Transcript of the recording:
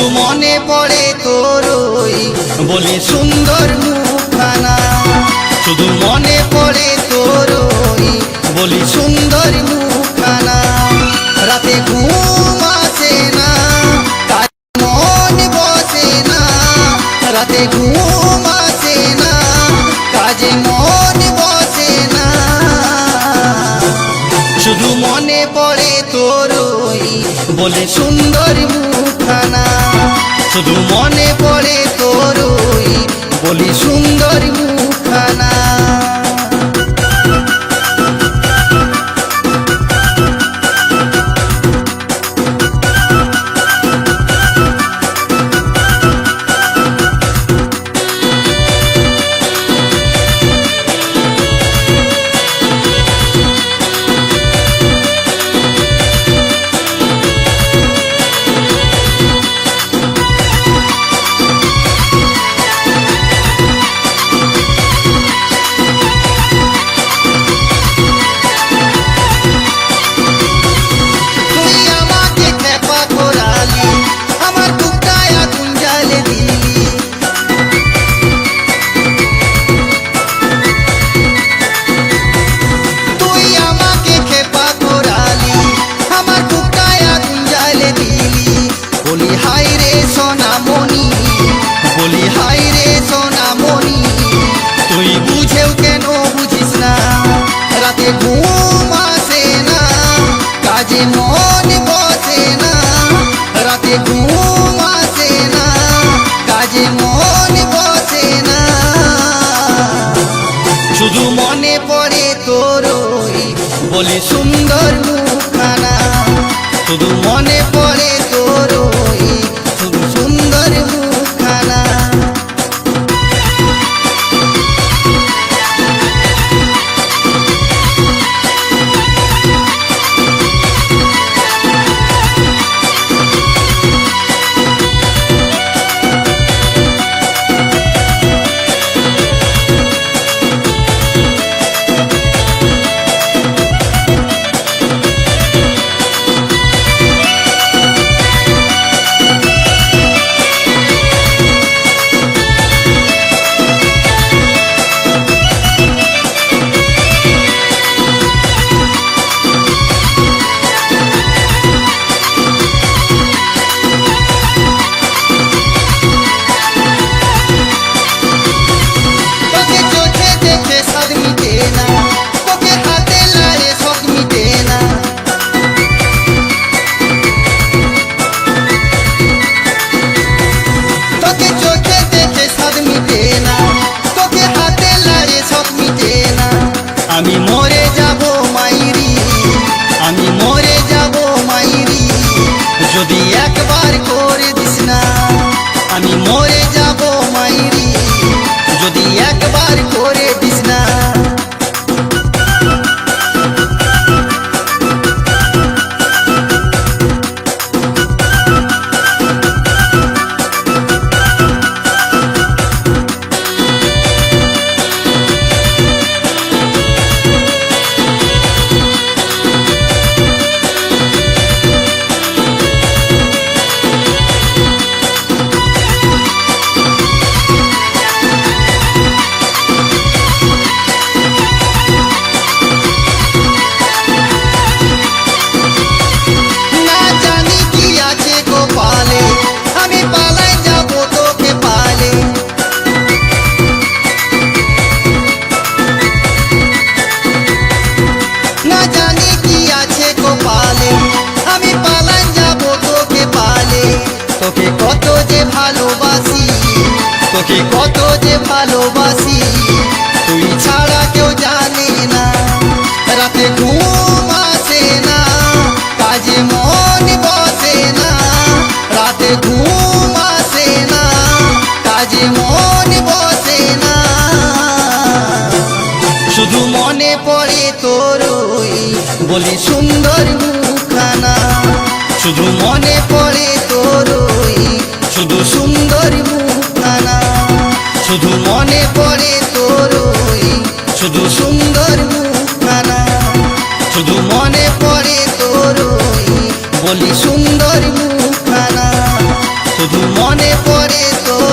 শুধু মনে পড়ে তোর ওই বলি সুন্দর মুখখানা, শুধু মনে পড়ে তোর ওই বলি সুন্দর মুখখানা। রাতে ঘুম আসে না, মন বসে না, রাতে ঘুম আসে না, কাজে মন বসে না। শুধু মনে পড়ে তোর ওই বলে সুন্দর মুখখানা, শুধু মনে পড়ে তোর ওই বলি সুন্দর মুখখানা। বলি হাই রে সোনামণি, তুই বুঝেও কেন বুঝিস না, রাতে ঘুম আসে না, কাজে মন বসে না, রাতে ঘুম আসে না, কাজে মন বসে না। শুধু মনে পড়ে তোর ওই বলি সুন্দর মুখখানা, শুধু মনে পড়ে তোর ওই সুন্দর মুখখানা। আমি মরে যাব মাইরি, আমি মরে যাব মাইরি, যদি একবার করে দিস না। আমি মরে যাব মাইরি, যদি একবার করে দিস না। তোকে কত যে ভালোবাসি, তোকে কত যে ভালোবাসি, তুই ছাড়া কেউ জানে না। রাতে ঘুম আসে না, কাজে মন বসে না, রাতে ঘুম আসে না, কাজে মন বসে না। শুধু মনে পড়ে তোর ওই বলি সুন্দর মুখখানা, শুধু মনে পড়ে তোর ওই শুধু সুন্দর মুখখানা, শুধু মনে পড়ে তোর ওই শুধু সুন্দর মুখখানা, শুধু মনে পড়ে তোর ওই বলি সুন্দর মুখখানা, শুধু মনে পড়ে তোর